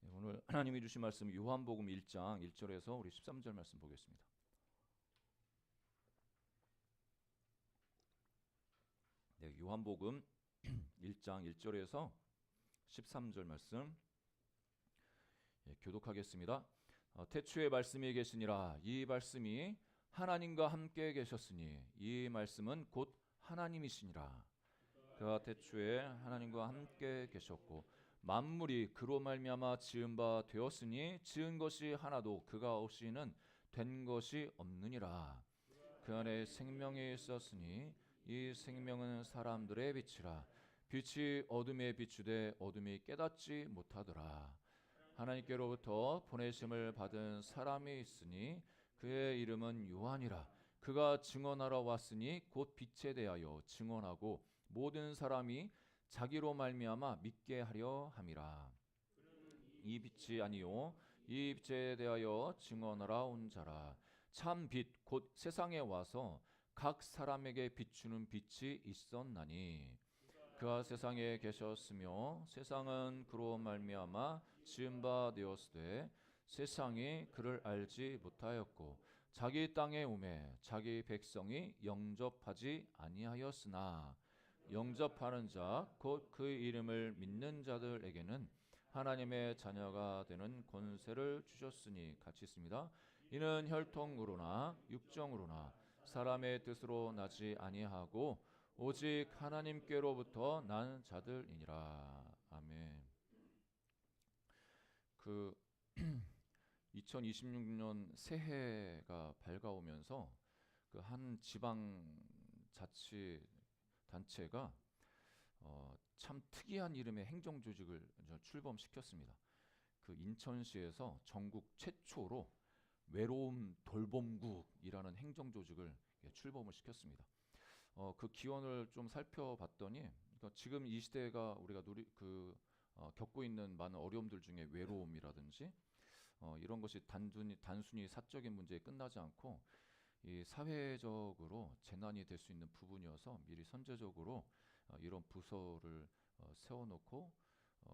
오늘 하나님이 주신 말씀 요한복음 1장 1절에서 우리 13절 말씀 보겠습니다. 네, 요한복음 1장 1절에서 13절 말씀 교독하겠습니다. 태초에 말씀이 계시니라. 이 말씀이 하나님과 함께 계셨으니 이 말씀은 곧 하나님이시니라. 그가 태초에 하나님과 함께 계셨고 만물이 그로 말미암아 지은 바 되었으니 지은 것이 하나도 그가 없이는 된 것이 없느니라. 그 안에 생명이 있었으니 이 생명은 사람들의 빛이라. 빛이 어둠에 비추되 어둠이 깨닫지 못하더라. 하나님께로부터 보내심을 받은 사람이 있으니 그의 이름은 요한이라. 그가 증언하러 왔으니 곧 빛에 대하여 증언하고 모든 사람이 자기로 말미암아 믿게 하려 함이라. 이 빛이 아니요 이 빛에 대하여 증언하라 온 자라. 참 빛 곧 세상에 와서 각 사람에게 비추는 빛이 있었나니 그가 세상에 계셨으며 세상은 그로 말미암아 지은 바 되었으되 세상이 그를 알지 못하였고 자기 땅에 오매 자기 백성이 영접하지 아니하였으나 영접하는 자 곧 그 이름을 믿는 자들에게는 하나님의 자녀가 되는 권세를 주셨으니 같이 있습니다. 이는 혈통으로나 육정으로나 사람의 뜻으로 나지 아니하고 오직 하나님께로부터 난 자들이니라. 아멘. 그 2026년 새해가 밝아오면서 그 한 지방 자치 단체가 참 특이한 이름의 행정 조직을 출범시켰습니다. 그 인천시에서 전국 최초로 외로움 돌봄국이라는 행정 조직을 출범을 시켰습니다. 그 기원을 좀 살펴봤더니 그러니까 지금 이 시대가 우리가 겪고 있는 많은 어려움들 중에 외로움이라든지 이런 것이 단순히 사적인 문제에 끝나지 않고 이 사회적으로 재난이 될 수 있는 부분이어서 미리 선제적으로 이런 부서를 세워놓고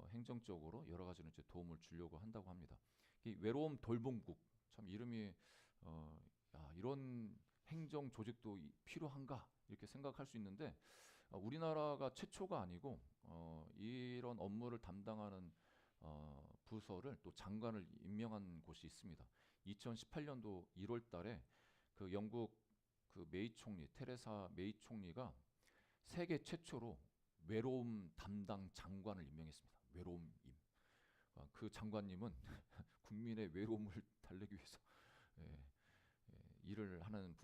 행정적으로 여러 가지로 이제 도움을 주려고 한다고 합니다. 이 외로움 돌봄국 참 이름이 이런 행정 조직도 필요한가 이렇게 생각할 수 있는데 우리나라가 최초가 아니고 이런 업무를 담당하는 부서를 또 장관을 임명한 곳이 있습니다. 2018년도 1월달에 그 영국 그 메이 총리 테레사 메이 총리가 세계 최초로 외로움 담당 장관을 임명했습니다. 외로움임. 그 장관님은 국민의 외로움을 달래기 위해서 예, 일을 하는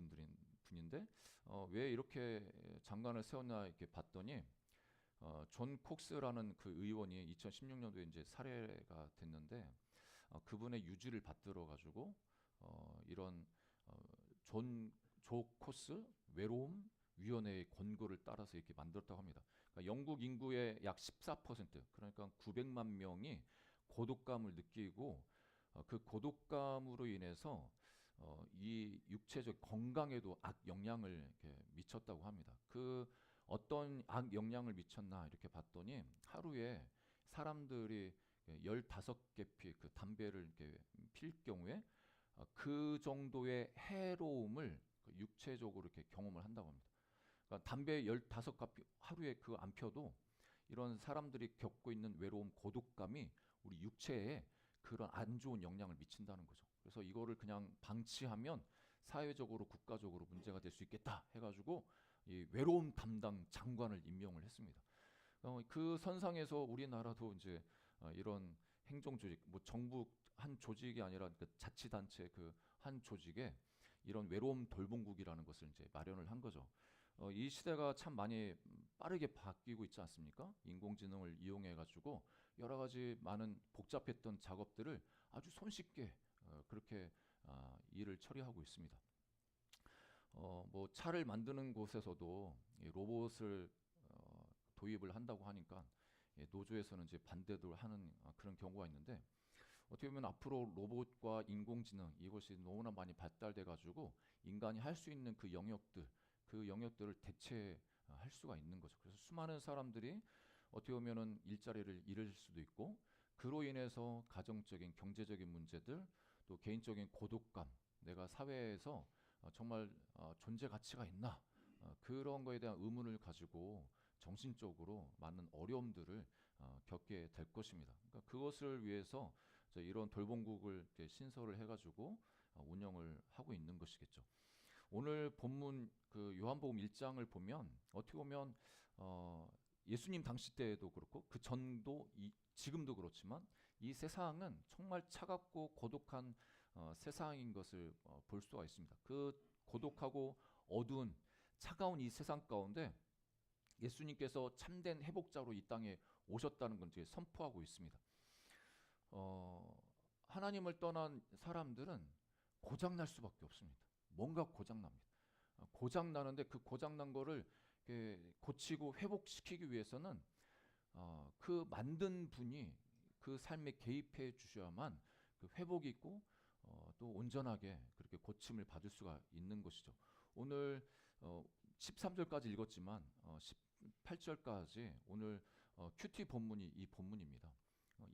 분인데 왜 이렇게 장관을 세웠나 이렇게 봤더니 존 콕스라는 그 의원이 2016년도에 이제 살해가 됐는데 그분의 유지를 받들어 가지고 이런 존조 코스 외로움 위원회의 권고를 따라서 이렇게 만들었다고 합니다. 그러니까 영국 인구의 약 14% 그러니까 900만 명이 고독감을 느끼고 그 고독감으로 인해서 이 육체적 건강에도 악 영향을 이렇게 미쳤다고 합니다. 그 어떤 악 영향을 미쳤나 이렇게 봤더니 하루에 사람들이 15개 그 담배를 이렇게 필 경우에 그 정도의 해로움을 육체적으로 이렇게 경험을 한다고 합니다. 그러니까 담배 15갑 하루에 그 안 펴도 이런 사람들이 겪고 있는 외로움, 고독감이 우리 육체에 그런 안 좋은 영향을 미친다는 거죠. 그래서 이거를 그냥 방치하면 사회적으로 국가적으로 문제가 될 수 있겠다 해가지고 이 외로움 담당 장관을 임명을 했습니다. 그 선상에서 우리나라도 이제 이런 행정 조직, 뭐 정부 한 조직이 아니라 그 자치단체 그 한 조직에 이런 외로움 돌봄국이라는 것을 이제 마련을 한 거죠. 이 시대가 참 많이 빠르게 바뀌고 있지 않습니까? 인공지능을 이용해 가지고 여러 가지 많은 복잡했던 작업들을 아주 손쉽게 그렇게 일을 처리하고 있습니다. 뭐 차를 만드는 곳에서도 이 로봇을 도입을 한다고 하니까 노조에서는 이제 반대도 하는 그런 경우가 있는데 어떻게 보면 앞으로 로봇과 인공지능 이것이 너무나 많이 발달돼 가지고 인간이 할 수 있는 그 영역들을 대체할 수가 있는 거죠. 그래서 수많은 사람들이 어떻게 보면은 일자리를 잃을 수도 있고 그로 인해서 가정적인 경제적인 문제들, 또 개인적인 고독감, 내가 사회에서 정말 존재 가치가 있나, 그런 거에 대한 의문을 가지고 정신적으로 많은 어려움들을 겪게 될 것입니다. 그러니까 그것을 위해서 이런 돌봄국을 이렇게 신설을 해가지고 운영을 하고 있는 것이겠죠. 오늘 본문 그 요한복음 1장을 보면 어떻게 보면 예수님 당시 때도 그렇고 그 전도 지금도 그렇지만 이 세상은 정말 차갑고 고독한 세상인 것을 볼 수가 있습니다. 그 고독하고 어두운 차가운 이 세상 가운데 예수님께서 참된 회복자로 이 땅에 오셨다는 건 이제 선포하고 있습니다. 하나님을 떠난 사람들은 고장날 수밖에 없습니다. 뭔가 고장납니다. 고장나는데 그 고장난 거를 고치고 회복시키기 위해서는 그 만든 분이 그 삶에 개입해 주셔야만 그 회복이 있고 또 온전하게 그렇게 고침을 받을 수가 있는 것이죠. 오늘 13절까지 읽었지만 18절까지 오늘 큐티 본문이 이 본문입니다.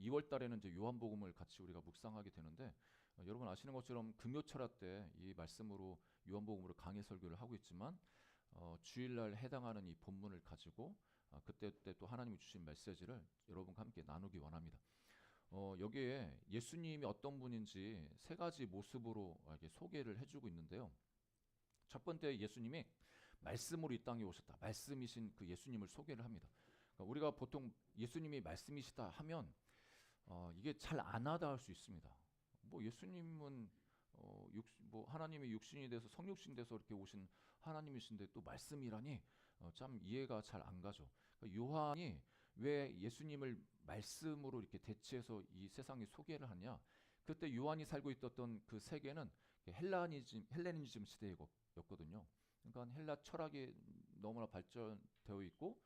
2월 달에는 이제 요한복음을 같이 우리가 묵상하게 되는데 여러분 아시는 것처럼 금요철야 때 이 말씀으로 요한복음으로 강해 설교를 하고 있지만 주일날 해당하는 이 본문을 가지고 그때 또 하나님이 주신 메시지를 여러분과 함께 나누기 원합니다. 여기에 예수님이 어떤 분인지 세 가지 모습으로 이렇게 소개를 해주고 있는데요. 첫 번째 예수님이 말씀으로 이 땅에 오셨다. 말씀이신 그 예수님을 소개를 합니다. 그러니까 우리가 보통 예수님이 말씀이시다 하면 이게 잘 안 와닿을 수 있습니다. 뭐 예수님은 뭐 하나님이 육신이 돼서 성육신 돼서 이렇게 오신 하나님이신데 또 말씀이라니 참 이해가 잘 안 가죠. 그러니까 요한이 왜 예수님을 말씀으로 이렇게 대체해서 이 세상에 소개를 하냐? 그때 요한이 살고 있었던 그 세계는 헬레니즘 시대였거든요. 그러니까 헬라 철학이 너무나 발전되어 있고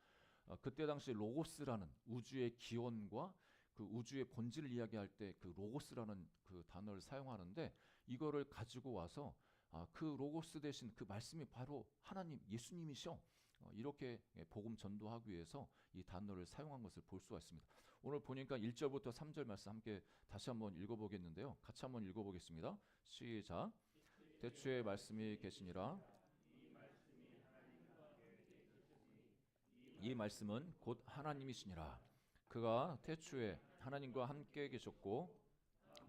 그때 당시 로고스라는 우주의 기원과 그 우주의 본질을 이야기할 때 그 로고스라는 그 단어를 사용하는데 이거를 가지고 와서 그 로고스 대신 그 말씀이 바로 하나님 예수님이셔. 이렇게 복음 전도하기 위해서 이 단어를 사용한 것을 볼 수가 있습니다. 오늘 보니까 1절부터 3절 말씀 함께 다시 한번 읽어보겠는데요. 같이 한번 읽어보겠습니다. 시작. 태초에 말씀이 계시니라. 이 말씀은 곧 하나님이시니라. 그가 태초에 하나님과 함께 계셨고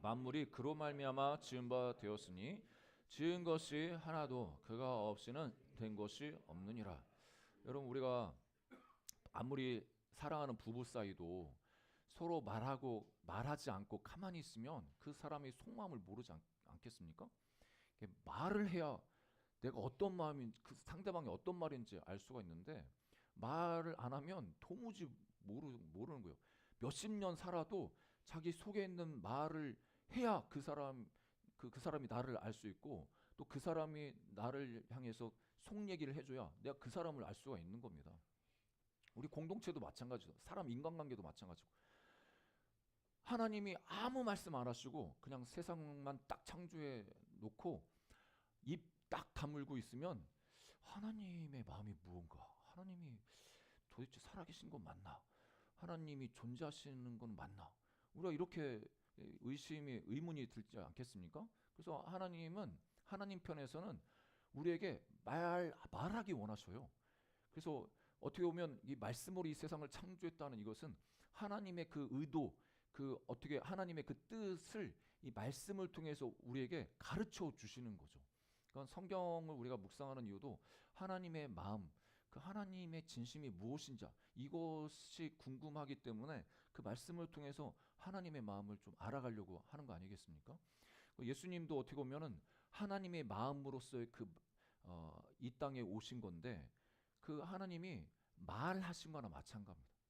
만물이 그로 말미암아 지은 바 되었으니 지은 것이 하나도 그가 없이는 된 것이 없느니라. 여러분 우리가 아무리 사랑하는 부부 사이도 서로 말하지 않고 가만히 있으면 그 사람의 속마음을 모르지 않겠습니까? 말을 해야 내가 어떤 마음인 그 상대방이 어떤 말인지 알 수가 있는데 말을 안 하면 도무지 모르는 거예요. 몇십 년 살아도 자기 속에 있는 말을 해야 그 사람이 나를 알 수 있고 또 그 사람이 나를 향해서 속 얘기를 해줘야 내가 그 사람을 알 수가 있는 겁니다. 우리 공동체도 마찬가지죠. 사람 인간관계도 마찬가지고 하나님이 아무 말씀 안 하시고 그냥 세상만 딱 창조해 놓고 입 딱 다물고 있으면 하나님의 마음이 무언가, 하나님이 도대체 살아계신 건 맞나, 하나님이 존재하시는 건 맞나, 우리가 이렇게 의문이 들지 않겠습니까? 그래서 하나님은 하나님 편에서는 우리에게 말하기 원하셔요. 그래서 어떻게 보면 이 말씀으로 이 세상을 창조했다는 이것은 하나님의 그 의도, 그 어떻게 하나님의 그 뜻을 이 말씀을 통해서 우리에게 가르쳐 주시는 거죠. 그러니까 성경을 우리가 묵상하는 이유도 하나님의 마음, 그 하나님의 진심이 무엇인지 이것이 궁금하기 때문에 그 말씀을 통해서 하나님의 마음을 좀 알아가려고 하는 거 아니겠습니까? 예수님도 어떻게 보면은 하나님의 마음으로서의 이 땅에 오신 건데 그 하나님이 말하신 거나 마찬가지입니다.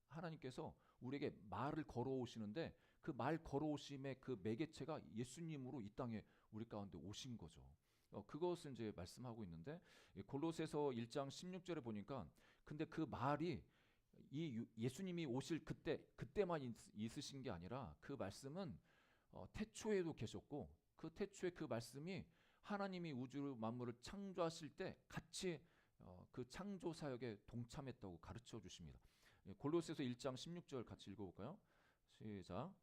하나님께서 우리에게 말을 걸어오시는데 그 말 걸어오심의 그 매개체가 예수님으로 이 땅에 우리 가운데 오신 거죠. 그것을 이제 말씀하고 있는데 골로새서 1장 16절에 보니까 근데 그 말이 이 예수님이 오실 그때만 있으신 게 아니라 그 말씀은 태초에도 계셨고 그 태초에 그 말씀이 하나님이 우주 만물을 창조하실 때 같이 그 창조 사역에 동참했다고 가르쳐 주십니다. 골로새서 1장 16절 같이 읽어볼까요? 시작.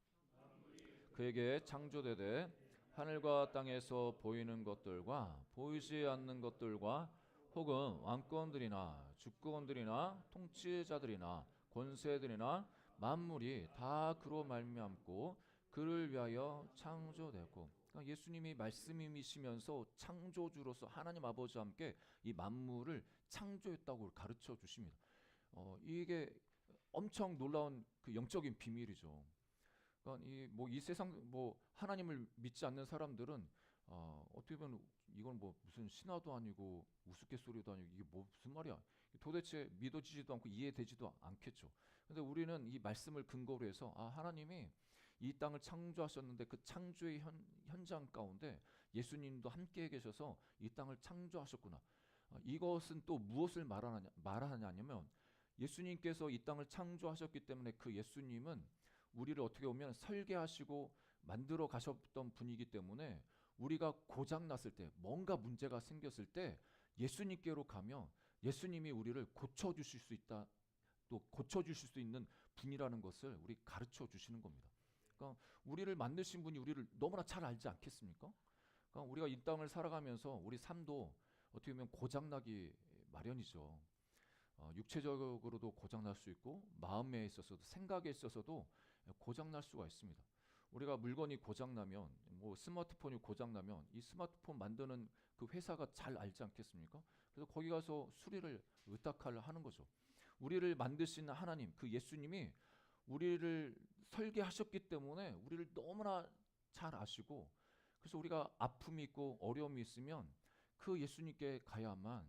그에게 창조되되 하늘과 땅에서 보이는 것들과 보이지 않는 것들과 혹은 왕권들이나 주권들이나 통치자들이나 권세들이나 만물이 다 그로 말미암고 그를 위하여 창조되고. 그러니까 예수님이 말씀이시면서 창조주로서 하나님 아버지와 함께 이 만물을 창조했다고 가르쳐 주십니다. 이게 엄청 놀라운 그 영적인 비밀이죠. 그러니까 이 세상 하나님을 믿지 않는 사람들은 어떻게 보면 이건 무슨 신화도 아니고 우스갯소리도 아니고 이게 무슨 말이야? 도대체 믿어지지도 않고 이해되지도 않겠죠. 근데 우리는 이 말씀을 근거로 해서 하나님이 이 땅을 창조하셨는데 그 창조의 현장 가운데 예수님도 함께 계셔서 이 땅을 창조하셨구나. 이것은 또 무엇을 말하냐면 예수님께서 이 땅을 창조하셨기 때문에 그 예수님은 우리를 어떻게 보면 설계하시고 만들어 가셨던 분이기 때문에 우리가 고장 났을 때 뭔가 문제가 생겼을 때 예수님께로 가면 예수님이 우리를 고쳐 주실 수 있다. 또 고쳐 주실 수 있는 분이라는 것을 우리 가르쳐 주시는 겁니다. 그러니까 우리를 만드신 분이 우리를 너무나 잘 알지 않겠습니까? 그러니까 우리가 이 땅을 살아가면서 우리 삶도 어떻게 보면 고장 나기 마련이죠. 육체적으로도 고장 날 수 있고 마음에 있어서도 생각에 있어서도 고장 날 수가 있습니다. 우리가 물건이 고장 나면 스마트폰이 고장 나면 이 스마트폰 만드는 그 회사가 잘 알지 않겠습니까? 그래서 거기 가서 수리를 의탁을 하는 거죠. 우리를 만드신 하나님, 그 예수님이 우리를 설계하셨기 때문에 우리를 너무나 잘 아시고, 그래서 우리가 아픔이 있고 어려움이 있으면 그 예수님께 가야만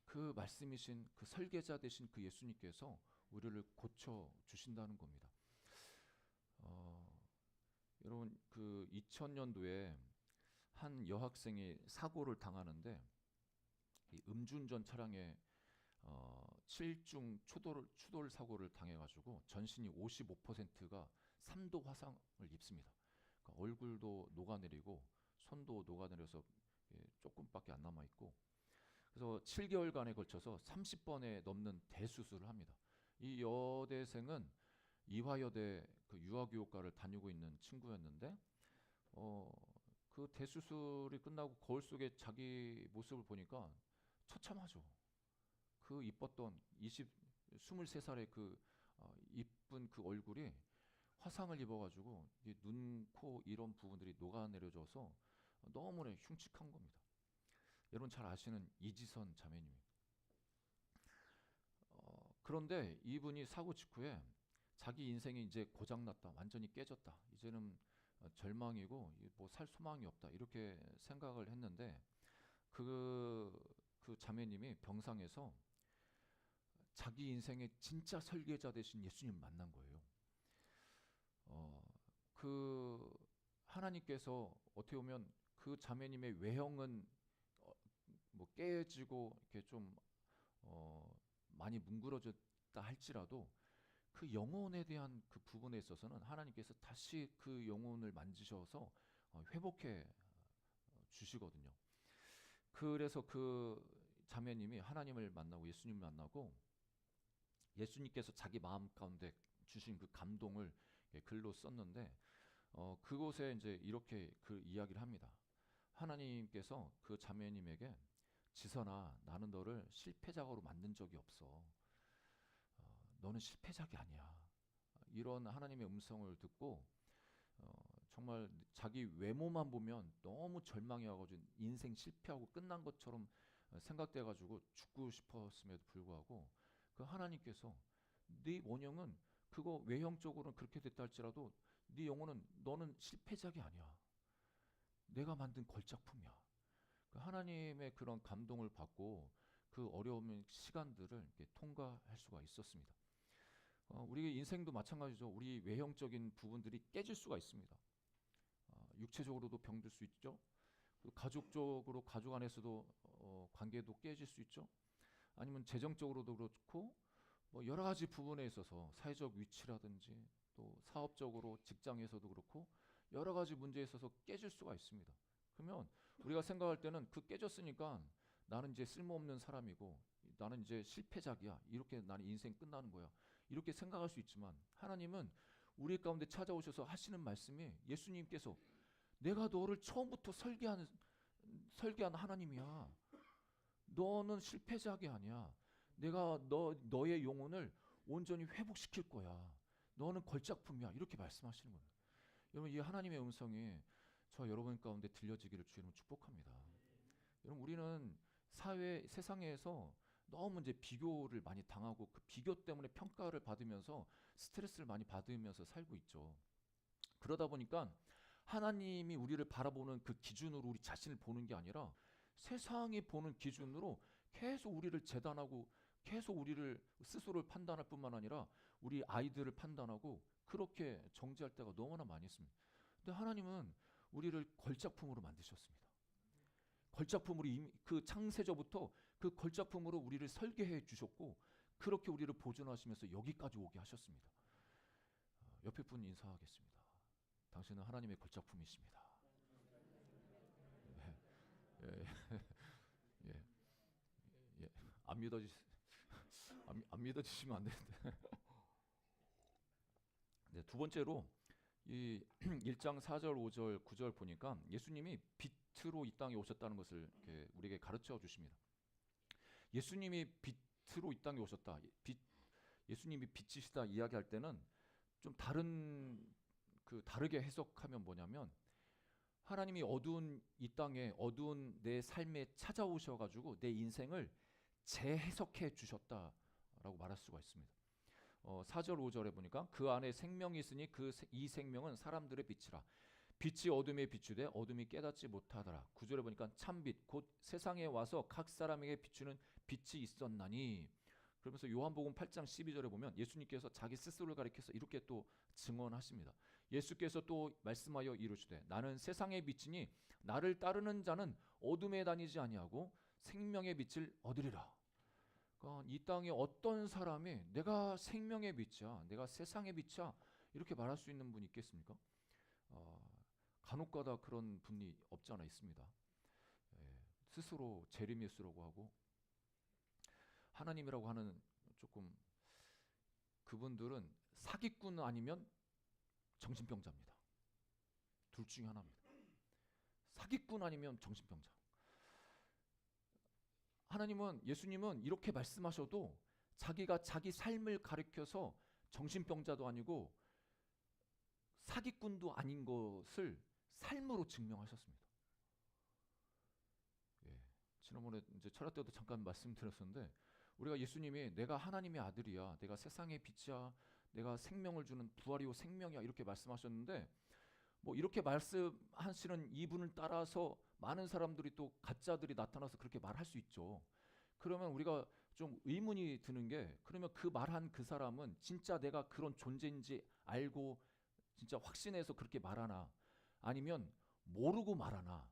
그 말씀이신 그 설계자 되신 그 예수님께서 우리를 고쳐 주신다는 겁니다. 여러분, 그 2000년도에 한 여학생이 사고를 당하는데 이 음주운전 차량에 7중 추돌 사고를 당해가지고 전신이 55%가 3도 화상을 입습니다. 그러니까 얼굴도 녹아내리고 손도 녹아내려서 조금밖에 안 남아 있고, 그래서 7개월간에 걸쳐서 30번에 넘는 대수술을 합니다. 이 여대생은 이화여대 그 유아교육과를 다니고 있는 친구였는데 그 대수술이 끝나고 거울 속에 자기 모습을 보니까 처참하죠. 그 이뻤던 23살의 그 이쁜 그 얼굴이 화상을 입어가지고 눈, 코 이런 부분들이 녹아내려져서 너무나 흉측한 겁니다. 여러분 잘 아시는 이지선 자매님. 그런데 이분이 사고 직후에 자기 인생이 이제 고장났다, 완전히 깨졌다, 이제는 절망이고 뭐 살 소망이 없다 이렇게 생각을 했는데 그 자매님이 병상에서 자기 인생의 진짜 설계자 되신 예수님 만난 거예요. 그 하나님께서 어떻게 보면 그 자매님의 외형은 깨지고 이렇게 좀 많이 뭉그러졌다 할지라도 그 영혼에 대한 그 부분에 있어서는 하나님께서 다시 그 영혼을 만지셔서 회복해 주시거든요. 그래서 그 자매님이 하나님을 만나고 예수님을 만나고 예수님께서 자기 마음 가운데 주신 그 감동을 글로 썼는데 그곳에 이제 이렇게 그 이야기를 합니다. 하나님께서 그 자매님에게 지선아, 나는 너를 실패자로 만든 적이 없어. 너는 실패자가 아니야. 이런 하나님의 음성을 듣고 정말 자기 외모만 보면 너무 절망이 와가지고 인생 실패하고 끝난 것처럼 생각돼가지고 죽고 싶었음에도 불구하고 그 하나님께서 네 원형은 그거 외형적으로는 그렇게 됐다 할지라도 네 영혼은 너는 실패작이 아니야. 내가 만든 걸작품이야. 그 하나님의 그런 감동을 받고 그 어려운 시간들을 이렇게 통과할 수가 있었습니다. 우리 인생도 마찬가지죠. 우리 외형적인 부분들이 깨질 수가 있습니다. 육체적으로도 병들 수 있죠. 가족적으로 가족 안에서도 관계도 깨질 수 있죠. 아니면 재정적으로도 그렇고 뭐 여러 가지 부분에 있어서 사회적 위치라든지 또 사업적으로 직장에서도 그렇고 여러 가지 문제에 있어서 깨질 수가 있습니다. 그러면 우리가 생각할 때는 그 깨졌으니까 나는 이제 쓸모없는 사람이고 나는 이제 실패작이야. 이렇게 나는 인생 끝나는 거야. 이렇게 생각할 수 있지만 하나님은 우리 가운데 찾아오셔서 하시는 말씀이 예수님께서 내가 너를 처음부터 설계한 하나님이야. 너는 실패자가 아니야. 내가 너의 영혼을 온전히 회복시킬 거야. 너는 걸작품이야. 이렇게 말씀하시는 거예요. 여러분, 이 하나님의 음성이 저 여러분 가운데 들려지기를 주님은 축복합니다. 여러분, 우리는 세상에서 너무 이제 비교를 많이 당하고 그 비교 때문에 평가를 받으면서 스트레스를 많이 받으면서 살고 있죠. 그러다 보니까 하나님이 우리를 바라보는 그 기준으로 우리 자신을 보는 게 아니라 세상이 보는 기준으로 계속 우리를 재단하고 계속 우리를 스스로를 판단할 뿐만 아니라 우리 아이들을 판단하고 그렇게 정죄할 때가 너무나 많이 있습니다. 근데 하나님은 우리를 걸작품으로 만드셨습니다. 걸작품으로 이미 그 창세전부터 그 걸작품으로 우리를 설계해 주셨고 그렇게 우리를 보존하시면서 여기까지 오게 하셨습니다. 옆에 분 인사하겠습니다. 당신은 하나님의 걸작품이십니다. 예, 예, 예. 안 믿어지시면 안 되는데. 네, 두 번째로 이 1장 4절, 5절, 9절 보니까 예수님이 빛으로 이 땅에 오셨다는 것을 이렇게 우리에게 가르쳐 주십니다. 예수님이 빛으로 이 땅에 오셨다. 예수님이 빛이시다 이야기할 때는 좀 다르게 해석하면 뭐냐면 하나님이 어두운 이 땅에 어두운 내 삶에 찾아오셔가지고 내 인생을 재해석해 주셨다라고 말할 수가 있습니다. 4절 5절에 보니까 그 안에 생명이 있으니 이 생명은 사람들의 빛이라. 빛이 어둠에 비추되 어둠이 깨닫지 못하더라. 9절에 보니까 참빛 곧 세상에 와서 각 사람에게 비추는 빛이 있었나니. 그러면서 요한복음 8장 12절에 보면 예수님께서 자기 스스로를 가리켜서 이렇게 또 증언하십니다. 예수께서 또 말씀하여 이르시되 나는 세상의 빛이니 나를 따르는 자는 어둠에 다니지 아니하고 생명의 빛을 얻으리라. 그러니까 이 땅에 어떤 사람이 내가 생명의 빛이야, 내가 세상의 빛이야 이렇게 말할 수 있는 분이 있겠습니까? 간혹가다 그런 분이 없지 않아 있습니다. 스스로 제르미스라고 하고 하나님이라고 하는 조금 그분들은 사기꾼 아니면 정신병자입니다. 둘 중에 하나입니다. 사기꾼 아니면 정신병자. 예수님은 이렇게 말씀하셔도 자기가 자기 삶을 가리켜서 정신병자도 아니고 사기꾼도 아닌 것을 삶으로 증명하셨습니다. 지난번에 이제 철학 때도 잠깐 말씀드렸었는데 우리가 예수님이 내가 하나님의 아들이야, 내가 세상의 빛이야, 내가 생명을 주는 부활이요 생명이야 이렇게 말씀하셨는데 뭐 이렇게 말씀하시는 이분을 따라서 많은 사람들이 또 가짜들이 나타나서 그렇게 말할 수 있죠. 그러면 우리가 좀 의문이 드는 게 그러면 그 말한 그 사람은 진짜 내가 그런 존재인지 알고 진짜 확신해서 그렇게 말하나 아니면 모르고 말하나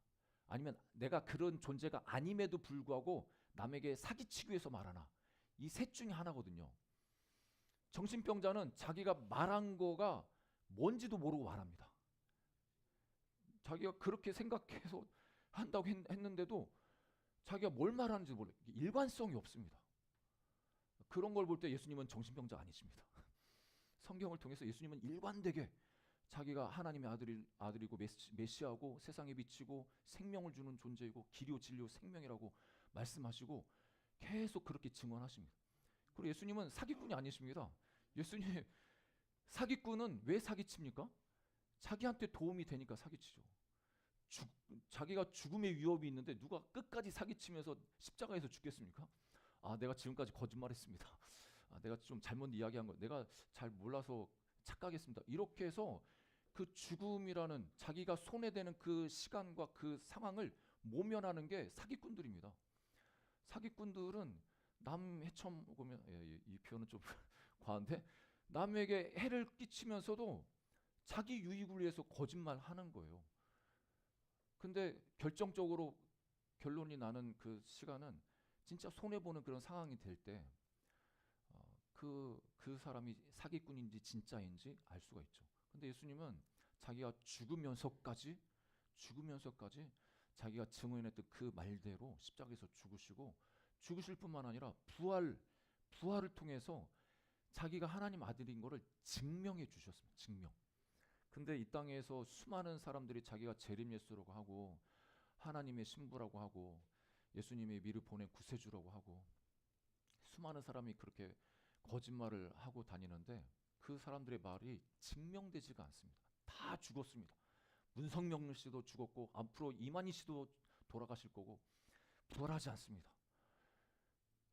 아니면 내가 그런 존재가 아님에도 불구하고 남에게 사기치기 위해서 말하나 이 셋 중에 하나거든요. 정신병자는 자기가 말한 거가 뭔지도 모르고 말합니다. 자기가 그렇게 생각해서 한다고 했는데도 자기가 뭘 말하는지 모르고 일관성이 없습니다. 그런 걸 볼 때 예수님은 정신병자 아니십니다. 성경을 통해서 예수님은 일관되게 자기가 하나님의 아들이고 메시아고 세상에 비치고 생명을 주는 존재이고 길이요 진리요 생명이라고 말씀하시고 계속 그렇게 증언하십니다. 그리고 예수님은 사기꾼이 아니십니다. 예수님 사기꾼은 왜 사기칩니까? 자기한테 도움이 되니까 사기치죠. 자기가 죽음의 위협이 있는데 누가 끝까지 사기치면서 십자가에서 죽겠습니까? 내가 지금까지 거짓말했습니다. 내가 좀 잘못 이야기한 거 내가 잘 몰라서 착각했습니다. 이렇게 해서 그 죽음이라는 자기가 손해되는 그 시간과 그 상황을 모면하는 게 사기꾼들입니다. 사기꾼들은 남 해쳐먹으면 이 표현은 좀 과한데 남에게 해를 끼치면서도 자기 유익을 위해서 거짓말하는 거예요. 근데 결정적으로 결론이 나는 그 시간은 진짜 손해보는 그런 상황이 될 때 그 사람이 사기꾼인지 진짜인지 알 수가 있죠. 근데 예수님은 자기가 죽으면서까지 자기가 증언했던 그 말대로 십자가에서 죽으시고 죽으실 뿐만 아니라 부활을 통해서 자기가 하나님 아들인 거를 증명해 주셨습니다. 증명. 근데 이 땅에서 수많은 사람들이 자기가 재림 예수라고 하고 하나님의 신부라고 하고 예수님이 미리 보낸 구세주라고 하고 수많은 사람이 그렇게 거짓말을 하고 다니는데 그 사람들의 말이 증명되지가 않습니다. 다 죽었습니다. 문성명 씨도 죽었고 앞으로 이만희 씨도 돌아가실 거고 부활하지 않습니다.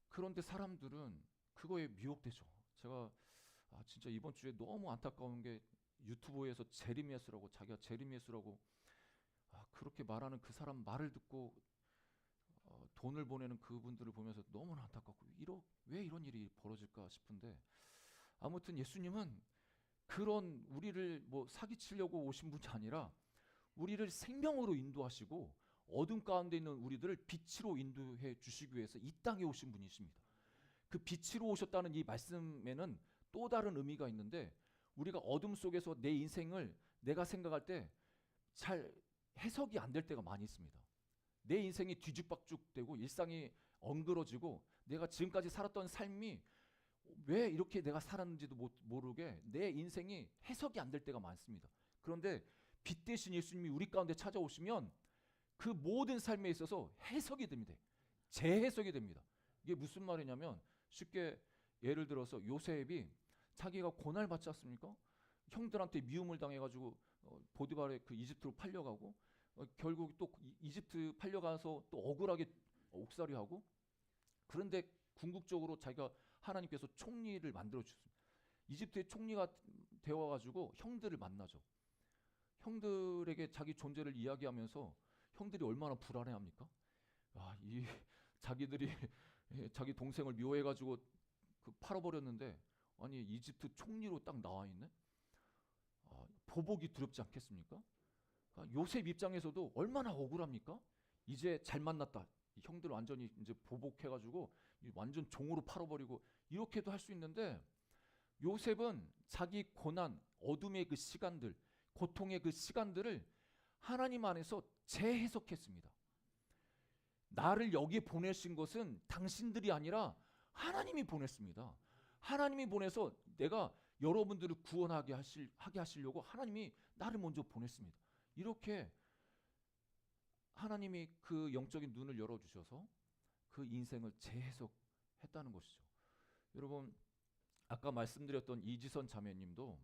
그런데 사람들은 그거에 미혹되죠. 제가 진짜 이번 주에 너무 안타까운 게 유튜브에서 재림 예수라고 자기가 재림 예수라고 그렇게 말하는 그 사람 말을 듣고 돈을 보내는 그분들을 보면서 너무나 안타깝고 왜 이런 일이 벌어질까 싶은데 아무튼 예수님은 그런 우리를 뭐 사기치려고 오신 분이 아니라 우리를 생명으로 인도하시고 어둠 가운데 있는 우리들을 빛으로 인도해 주시기 위해서 이 땅에 오신 분이십니다. 그 빛으로 오셨다는 이 말씀에는 또 다른 의미가 있는데 우리가 어둠 속에서 내 인생을 내가 생각할 때 잘 해석이 안 될 때가 많이 있습니다. 내 인생이 뒤죽박죽되고 일상이 엉그러지고 내가 지금까지 살았던 삶이 왜 이렇게 내가 살았는지도 모르게 내 인생이 해석이 안 될 때가 많습니다. 그런데 빛 대신 예수님이 우리 가운데 찾아오시면 그 모든 삶에 있어서 해석이 됩니다. 재해석이 됩니다. 이게 무슨 말이냐면 쉽게 예를 들어서 요셉이 자기가 고난을 받지 않습니까? 형들한테 미움을 당해가지고 보디발의 그 이집트로 팔려가고 결국 또 이집트 팔려가서 또 억울하게 옥살이하고 그런데 궁극적으로 자기가 하나님께서 총리를 만들어 주셨습니다. 이집트의 총리가 되어가지고 형들을 만나죠. 형들에게 자기 존재를 이야기하면서 형들이 얼마나 불안해합니까? 이 자기들이 자기 동생을 미워해가지고 그 팔아버렸는데 아니 이집트 총리로 딱 나와 있네. 보복이 두렵지 않겠습니까? 요셉 입장에서도 얼마나 억울합니까? 이제 잘 만났다. 형들 완전히 이제 보복해가지고 완전 종으로 팔아버리고 이렇게도 할 수 있는데 요셉은 자기 고난, 어둠의 그 시간들, 고통의 그 시간들을 하나님 안에서 재해석했습니다. 나를 여기에 보내신 것은 당신들이 아니라 하나님이 보냈습니다. 하나님이 보내서 내가 여러분들을 구원하게 하시려고 하나님이 나를 먼저 보냈습니다. 이렇게 하나님이 그 영적인 눈을 열어주셔서 그 인생을 재해석했다는 것이죠. 여러분 아까 말씀드렸던 이지선 자매님도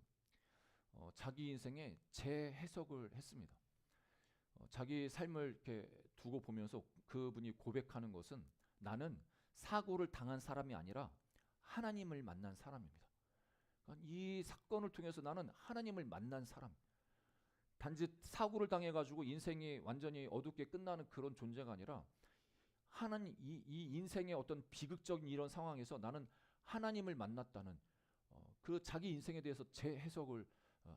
자기 인생에 재해석을 했습니다. 자기 삶을 이렇게 두고 보면서 그분이 고백하는 것은 나는 사고를 당한 사람이 아니라 하나님을 만난 사람입니다. 그러니까 이 사건을 통해서 나는 하나님을 만난 사람. 단지 사고를 당해가지고 인생이 완전히 어둡게 끝나는 그런 존재가 아니라 하나님 이 인생의 어떤 비극적인 이런 상황에서 나는 하나님을 만났다는 그 자기 인생에 대해서 재해석을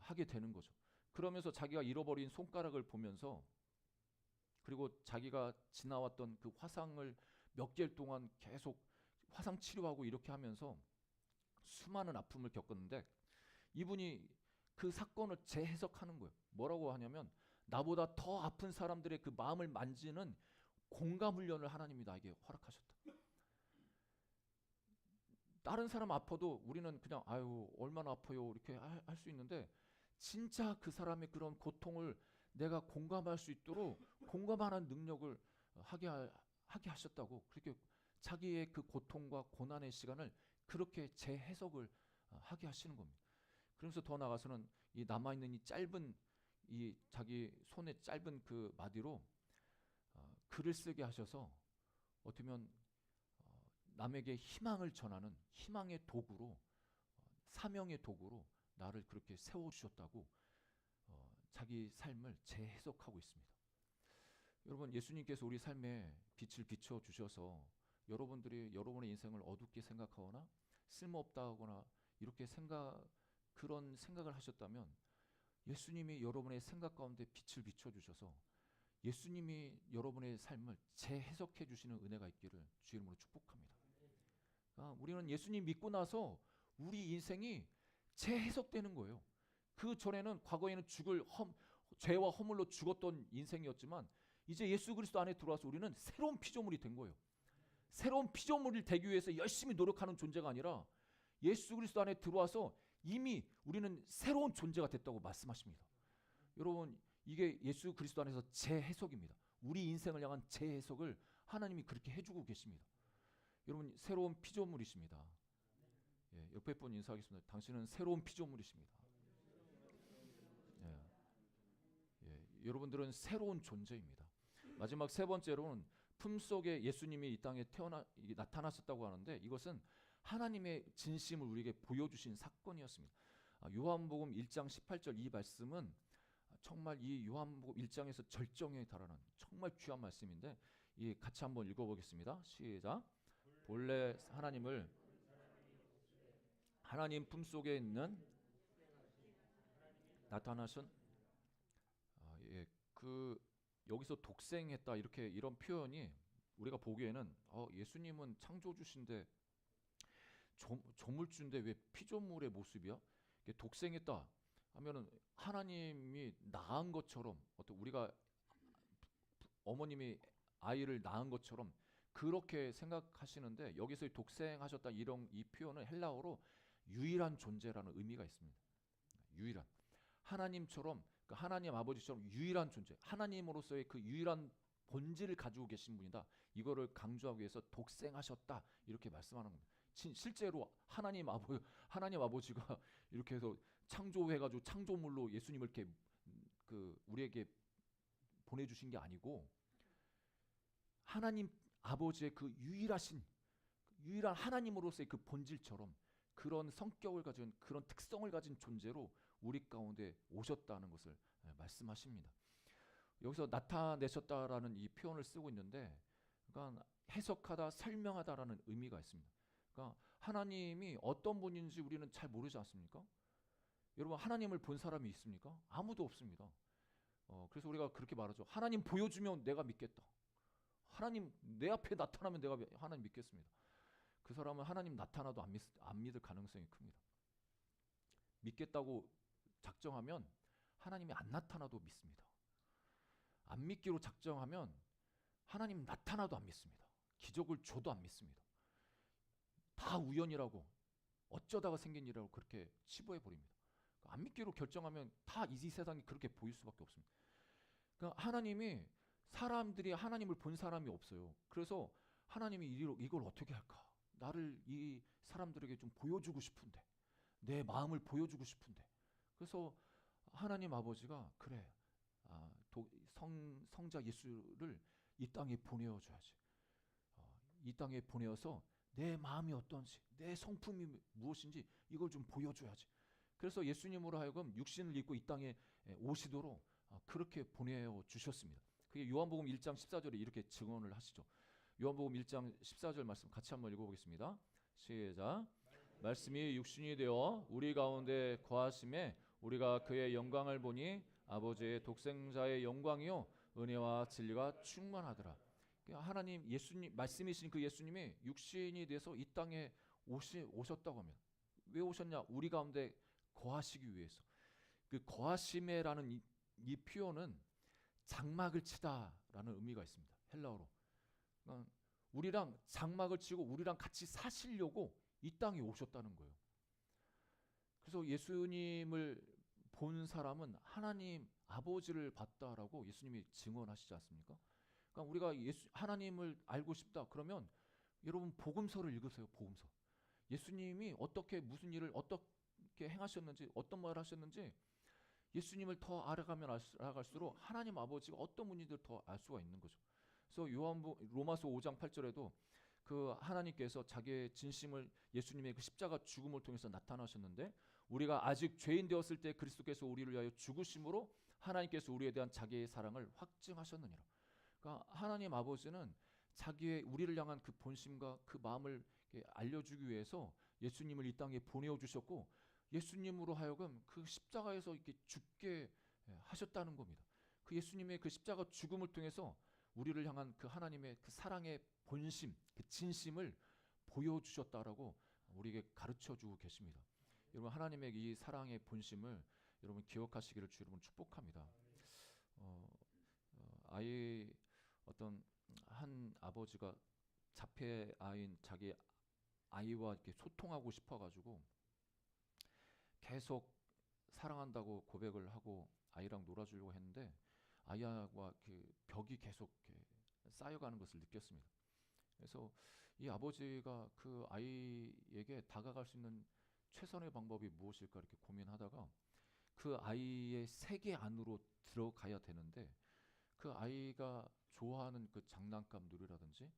하게 되는 거죠. 그러면서 자기가 잃어버린 손가락을 보면서 그리고 자기가 지나왔던 그 화상을 몇 개월 동안 계속 화상 치료하고 이렇게 하면서 수많은 아픔을 겪었는데 이분이 그 사건을 재해석하는 거예요. 뭐라고 하냐면 나보다 더 아픈 사람들의 그 마음을 만지는 공감 훈련을 하나님이 나에게 허락하셨다. 다른 사람 아파도 우리는 그냥 아유 얼마나 아파요 이렇게 할 수 있는데 진짜 그 사람의 그런 고통을 내가 공감할 수 있도록 공감하는 능력을 하게 하셨다고 그렇게 자기의 그 고통과 고난의 시간을 그렇게 재해석을 하게 하시는 겁니다. 그러면서 더 나아가서는 이 남아있는 이 짧은 이 자기 손에 짧은 그 마디로 글을 쓰게 하셔서 어떻게 보면 남에게 희망을 전하는 희망의 도구로 사명의 도구로 나를 그렇게 세워주셨다고 자기 삶을 재해석하고 있습니다. 여러분 예수님께서 우리 삶에 빛을 비춰주셔서 여러분들이 여러분의 인생을 어둡게 생각하거나 쓸모없다거나 이렇게 그런 생각을 하셨다면 예수님이 여러분의 생각 가운데 빛을 비춰주셔서 예수님이 여러분의 삶을 재해석해 주시는 은혜가 있기를 주의 이름으로 축복합니다. 우리는 예수님 믿고 나서 우리 인생이 재해석되는 거예요. 그 전에는 과거에는 죄와 허물로 죽었던 인생이었지만 이제 예수 그리스도 안에 들어와서 우리는 새로운 피조물이 된 거예요. 새로운 피조물이 되기 위해서 열심히 노력하는 존재가 아니라 예수 그리스도 안에 들어와서 이미 우리는 새로운 존재가 됐다고 말씀하십니다. 여러분, 이게 예수 그리스도 안에서 재해석입니다. 우리 인생을 향한 재해석을 하나님이 그렇게 해주고 계십니다. 여러분, 새로운 피조물이십니다. 예, 옆에 분 인사하겠습니다. 당신은 새로운 피조물이십니다. 예, 여러분들은 새로운 존재입니다. 마지막 세 번째로는 품속에 예수님이 이 땅에 나타나셨다고 하는데, 이것은 하나님의 진심을 우리에게 보여주신 사건이었습니다. 요한복음 1장 18절 이 말씀은 정말 이 요한복음 1장에서 절정에 달하는 정말 귀한 말씀인데, 같이 한번 읽어보겠습니다. 시작. 본래 하나님 품속에 있는 나타나신 여기서 독생했다 이런 표현이 우리가 보기에는 예수님은 창조주신데 조물주인데 왜 피조물의 모습이야? 독생했다 하면은 하나님이 낳은 것처럼, 어떤 우리가 어머님이 아이를 낳은 것처럼 그렇게 생각하시는데, 여기서 독생하셨다 이 표현은 헬라어로 유일한 존재라는 의미가 있습니다. 유일한 하나님처럼, 하나님 아버지처럼 유일한 존재, 하나님으로서의 그 유일한 본질을 가지고 계신 분이다. 이거를 강조하기 위해서 독생하셨다 이렇게 말씀하는 겁니다. 실제로 하나님 아버지가 이렇게 해서 창조해가지고 창조물로 예수님을 이렇게 우리에게 보내주신 게 아니고, 하나님 아버지의 그 유일한 하나님으로서의 그 본질처럼 그런 성격을 가진, 그런 특성을 가진 존재로 우리 가운데 오셨다는 것을 말씀하십니다. 여기서 나타내셨다라는 이 표현을 쓰고 있는데, 그러니까 해석하다, 설명하다라는 의미가 있습니다. 그러니까 하나님이 어떤 분인지 우리는 잘 모르지 않습니까? 여러분, 하나님을 본 사람이 있습니까? 아무도 없습니다. 그래서 우리가 그렇게 말하죠. 하나님 보여주면 내가 믿겠다. 하나님 내 앞에 나타나면 내가 하나님 믿겠습니다. 그 사람은 하나님 나타나도 안 믿을 가능성이 큽니다. 믿겠다고 작정하면 하나님이 안 나타나도 믿습니다. 안 믿기로 작정하면 하나님 나타나도 안 믿습니다. 기적을 줘도 안 믿습니다. 다 우연이라고, 어쩌다가 생긴 일이라고 그렇게 치부해 버립니다. 안 믿기로 결정하면 다 이 세상이 그렇게 보일 수밖에 없습니다. 그러니까 사람들이 하나님을 본 사람이 없어요. 그래서 하나님이 이걸 어떻게 할까? 나를 이 사람들에게 좀 보여주고 싶은데, 내 마음을 보여주고 싶은데, 그래서 하나님 아버지가 그래, 성자 예수를 이 땅에 보내어줘야지. 이 땅에 보내어서 내 마음이 어떤지, 내 성품이 무엇인지 이걸 좀 보여줘야지. 그래서 예수님으로 하여금 육신을 입고 이 땅에 오시도록 그렇게 보내주셨습니다. 그게 요한복음 1장 14절에 이렇게 증언을 하시죠. 요한복음 1장 14절 말씀 같이 한번 읽어보겠습니다. 시작. 말씀이 육신이 되어 우리 가운데 거하심에 우리가 그의 영광을 보니 아버지의 독생자의 영광이요 은혜와 진리가 충만하더라. 하나님 예수님, 말씀이신 그 예수님이 육신이 돼서 이 땅에 오셨다고 하면, 왜 오셨냐? 우리 가운데 거하시기 위해서. 그 거하심에라는 이 표현은 장막을 치다라는 의미가 있습니다. 헬라어로. 우리랑 장막을 치고 우리랑 같이 사시려고 이 땅에 오셨다는 거예요. 그래서 예수님을 본 사람은 하나님 아버지를 봤다라고 예수님이 증언하시지 않습니까? 그러니까 우리가 하나님을 알고 싶다 그러면 여러분 복음서를 읽으세요. 복음서. 예수님이 어떻게 무슨 일을 어떻게 행하셨는지, 어떤 말을 하셨는지 예수님을 더 알아가면 알아갈수록 하나님 아버지가 어떤 분인지를 더 알 수가 있는 거죠. 그래서 로마서 5장 8절에도 그 하나님께서 자기의 진심을 예수님의 그 십자가 죽음을 통해서 나타나셨는데, 우리가 아직 죄인 되었을 때 그리스도께서 우리를 위하여 죽으심으로 하나님께서 우리에 대한 자기의 사랑을 확증하셨느니라. 그러니까 하나님 아버지는 우리를 향한 그 본심과 그 마음을 알려주기 위해서 예수님을 이 땅에 보내어 주셨고, 예수님으로 하여금 그 십자가에서 이렇게 죽게 하셨다는 겁니다. 그 예수님의 그 십자가 죽음을 통해서 우리를 향한 그 하나님의 그 사랑의 본심, 그 진심을 보여주셨다라고 우리에게 가르쳐주고 계십니다. 여러분, 하나님의 이 사랑의 본심을 여러분 기억하시기를 주 여러분 축복합니다. 어떤 한 아버지가 자폐아인 자기 아이와 이렇게 소통하고 싶어가지고 계속 사랑한다고 고백을 하고 아이랑 놀아주려고 했는데 아이와 그 벽이 계속 이렇게 쌓여가는 것을 느꼈습니다. 그래서 이 아버지가 그 아이에게 다가갈 수 있는 최선의 방법이 무엇일까 이렇게 고민하다가 그 아이의 세계 안으로 들어가야 되는데 그 아이가 좋아하는 그 장난감들이라든지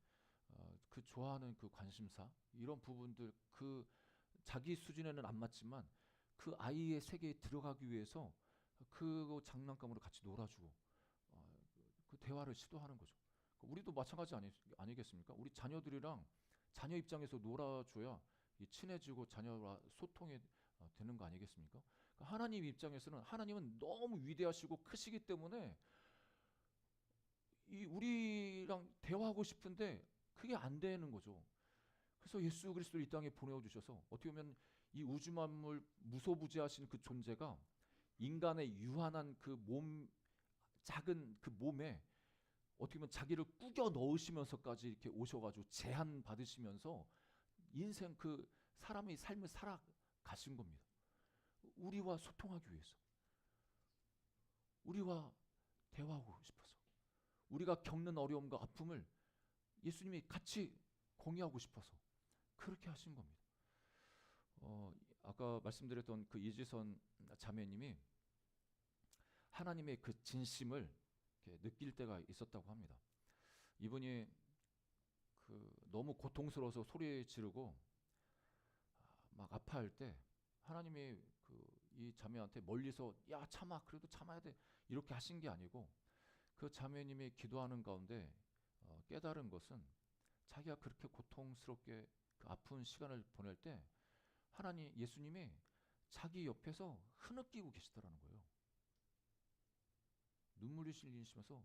그 좋아하는 그 관심사 이런 부분들 그 자기 수준에는 안 맞지만 그 아이의 세계에 들어가기 위해서 그 장난감으로 같이 놀아주고 그 대화를 시도하는 거죠. 우리도 마찬가지 아니겠습니까? 우리 자녀들이랑 자녀 입장에서 놀아줘야 친해지고 자녀와 소통이 되는 거 아니겠습니까? 그러니까 하나님 입장에서는 하나님은 너무 위대하시고 크시기 때문에 이 우리랑 대화하고 싶은데 그게 안 되는 거죠. 그래서 예수 그리스도를 이 땅에 보내어 주셔서 어떻게 보면 이 우주 만물 무소부지하신 그 존재가 인간의 유한한 그 몸 작은 그 몸에 어떻게 보면 자기를 꾸겨 넣으시면서까지 이렇게 오셔가지고 제한 받으시면서 인생 그 사람의 삶을 살아가신 겁니다. 우리와 소통하기 위해서, 우리와 대화하고 싶어서, 우리가 겪는 어려움과 아픔을 예수님이 같이 공유하고 싶어서 그렇게 하신 겁니다. 아까 말씀드렸던 그 이지선 자매님이 하나님의 그 진심을 느낄 때가 있었다고 합니다. 이분이 그 너무 고통스러워서 소리 지르고 막 아파할 때 하나님이 그 이 자매한테 멀리서 야 참아 그래도 참아야 돼 이렇게 하신 게 아니고 그 자매님이 기도하는 가운데 깨달은 것은 자기가 그렇게 고통스럽게 그 아픈 시간을 보낼 때 하나님 예수님이 자기 옆에서 흐느끼고 계시더라는 거예요. 눈물이 흘리시면서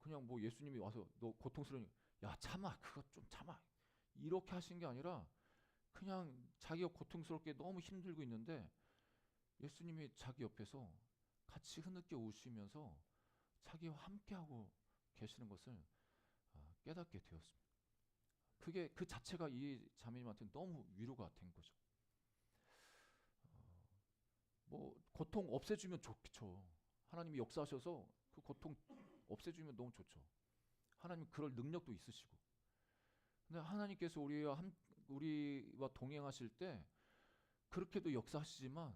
그냥 뭐 예수님이 와서 너 고통스러우니 야 참아 그거 좀 참아 이렇게 하신 게 아니라 그냥 자기가 고통스럽게 너무 힘들고 있는데 예수님이 자기 옆에서 같이 흐느껴 우시면서 자기와 함께하고 계시는 것을 깨닫게 되었습니다. 그게 그 자체가 이 자매님한테 너무 위로가 된 거죠. 뭐 고통 없애주면 좋죠. 하나님이 역사하셔서 그 고통 없애주면 너무 좋죠. 하나님 그럴 능력도 있으시고. 근데 하나님께서 우리와 동행하실 때 그렇게도 역사하시지만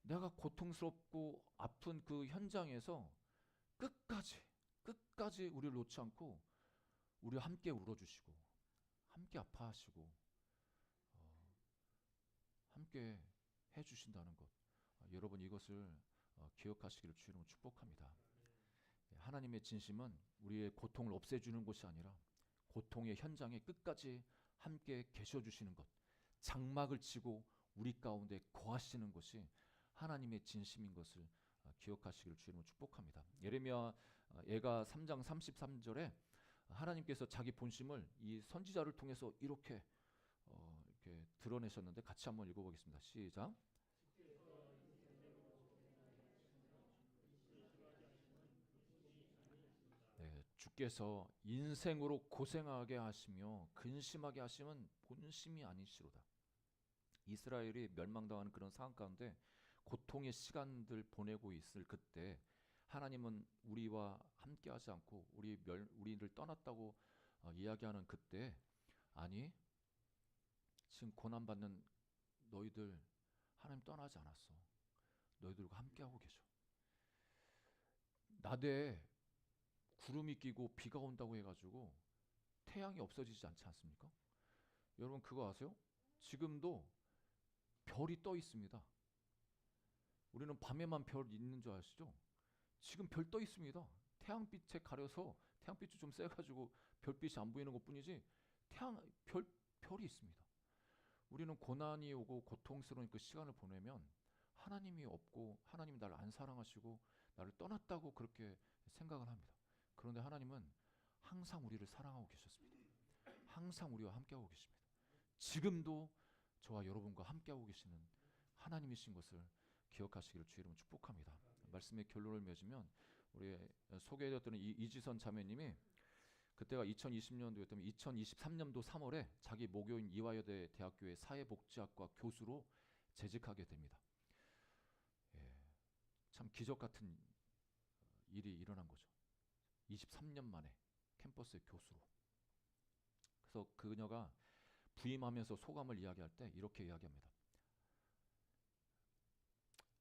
내가 고통스럽고 아픈 그 현장에서 끝까지 우리를 놓지 않고 우리와 함께 울어주시고 함께 아파하시고 함께 해주신다는 것. 여러분 이것을 기억하시기를 주님으로 축복합니다. 하나님의 진심은 우리의 고통을 없애주는 것이 아니라 고통의 현장에 끝까지 함께 계셔주시는 것, 장막을 치고 우리 가운데 거하시는 것이 하나님의 진심인 것을 기억하시기를 주님으로 축복합니다. 예레미야 예가 3장 33절에 하나님께서 자기 본심을 이 선지자를 통해서 이렇게 드러내셨는데 같이 한번 읽어보겠습니다. 시작. 네, 주께서 인생으로 고생하게 하시며 근심하게 하시면 본심이 아니시로다. 이스라엘이 멸망당하는 그런 상황 가운데 고통의 시간들 보내고 있을 그때 하나님은 우리와 함께하지 않고 우리를 떠났다고 이야기하는 그때 아니 지금 고난받는 너희들 하나님 떠나지 않았어. 너희들과 함께하고 계셔. 나대에 구름이 끼고 비가 온다고 해가지고 태양이 없어지지 않지 않습니까? 여러분 그거 아세요? 지금도 별이 떠 있습니다. 우리는 밤에만 별 있는 줄 아시죠? 지금 별 떠 있습니다. 태양빛에 가려서 태양빛이 좀 세가지고 별빛이 안 보이는 것뿐이지 별이 있습니다. 우리는 고난이 오고 고통스러운 그 시간을 보내면 하나님이 없고 하나님이 나를 안 사랑하시고 나를 떠났다고 그렇게 생각을 합니다. 그런데 하나님은 항상 우리를 사랑하고 계셨습니다. 항상 우리와 함께하고 계십니다. 지금도 저와 여러분과 함께하고 계시는 하나님이신 것을 기억하시기를 주의 이름으로 축복합니다. 말씀의 결론을 맺으면 우리 소개해드렸던 이지선 자매님이 그때가 2020년도였다면 2023년도 3월에 자기 모교인 이화여대 대학교의 사회복지학과 교수로 재직하게 됩니다. 예, 참 기적 같은 일이 일어난 거죠. 23년 만에 캠퍼스의 교수로. 그래서 그녀가 부임하면서 소감을 이야기할 때 이렇게 이야기합니다.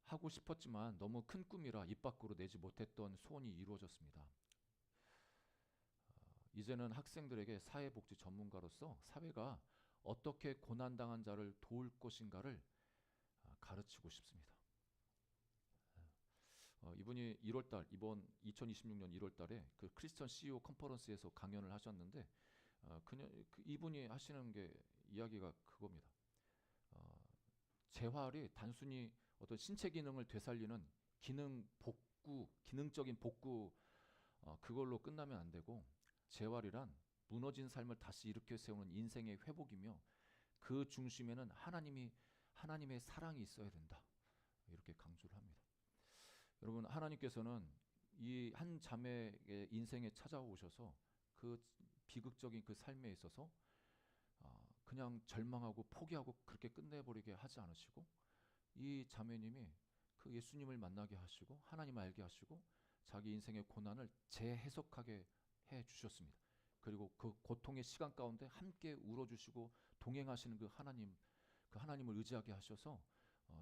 하고 싶었지만 너무 큰 꿈이라 입 밖으로 내지 못했던 소원이 이루어졌습니다. 이제는 학생들에게 사회복지 전문가로서 사회가 어떻게 고난당한 자를 도울 것인가를 가르치고 싶습니다. 이분이 1월달 이번 2026년 1월달에 그 크리스천 CEO 컨퍼런스에서 강연을 하셨는데 이분이 하시는 게 이야기가 그겁니다. 재활이 단순히 어떤 신체 기능을 되살리는 기능적인 복구 그걸로 끝나면 안 되고 재활이란 무너진 삶을 다시 일으켜 세우는 인생의 회복이며 그 중심에는 하나님의 사랑이 있어야 된다. 이렇게 강조를 합니다. 여러분 하나님께서는 이 한 자매의 인생에 찾아오셔서 그 비극적인 그 삶에 있어서 그냥 절망하고 포기하고 그렇게 끝내버리게 하지 않으시고 이 자매님이 그 예수님을 만나게 하시고 하나님 알게 하시고 자기 인생의 고난을 재해석하게 해 주셨습니다. 그리고 그 고통의 시간 가운데 함께 울어주시고 동행하시는 그 하나님을 의지하게 하셔서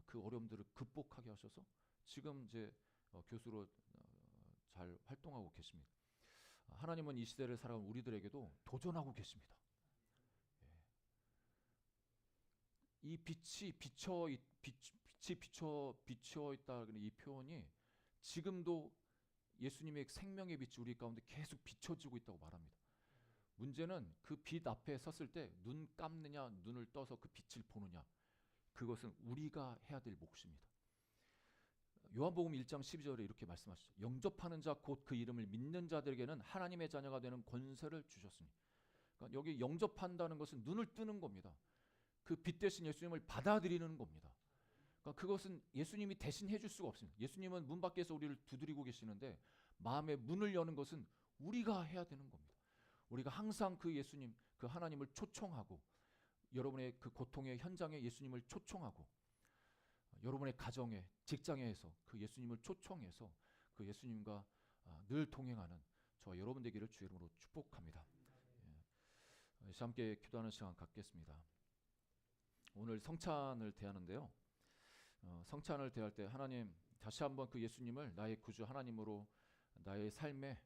그 어려움들을 극복하게 하셔서 지금 이제 교수로 잘 활동하고 계십니다. 하나님은 이 시대를 살아온 우리들에게도 도전하고 계십니다. 이 빛이 비쳐 있다 이 표현이 지금도 예수님의 생명의 빛이 우리 가운데 계속 비춰지고 있다고 말합니다. 문제는 그 빛 앞에 섰을 때 눈 감느냐 눈을 떠서 그 빛을 보느냐 그것은 우리가 해야 될 몫입니다. 요한복음 1장 12절에 이렇게 말씀하시죠. 영접하는 자 곧 그 이름을 믿는 자들에게는 하나님의 자녀가 되는 권세를 주셨으니. 그러니까 여기 영접한다는 것은 눈을 뜨는 겁니다. 그 빛 대신 예수님을 받아들이는 겁니다. 그러니까 그것은 예수님이 대신 해줄 수가 없습니다. 예수님은 문 밖에서 우리를 두드리고 계시는데 마음의 문을 여는 것은 우리가 해야 되는 겁니다. 우리가 항상 그 예수님, 그 하나님을 초청하고 여러분의 그 고통의 현장에 예수님을 초청하고 여러분의 가정에 직장에서 그 예수님을 초청해서 그 예수님과 늘 동행하는 저와 여러분 되기를 주의 이름으로 축복합니다. 예. 함께 기도하는 시간 갖겠습니다. 오늘 성찬을 대하는데요. 성찬을 대할 때 하나님 다시 한번 그 예수님을 나의 구주 하나님으로 나의 삶에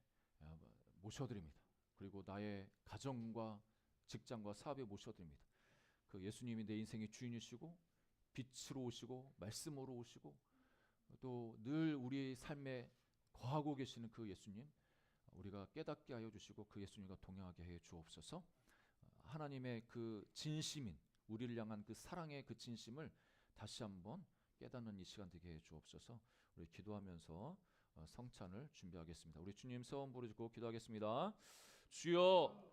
모셔드립니다. 그리고 나의 가정과 직장과 사업에 모셔드립니다. 그 예수님이 내 인생의 주인이시고 빛으로 오시고 말씀으로 오시고 또 늘 우리 삶에 거하고 계시는 그 예수님 우리가 깨닫게 하여 주시고 그 예수님과 동행하게 해 주옵소서. 하나님의 그 진심인 우리를 향한 그 사랑의 그 진심을 다시 한번 깨닫는 이 시간 되게 해 주옵소서. 우리 기도하면서 성찬을 준비하겠습니다. 우리 주님 소원 부르짖고 기도하겠습니다. 주여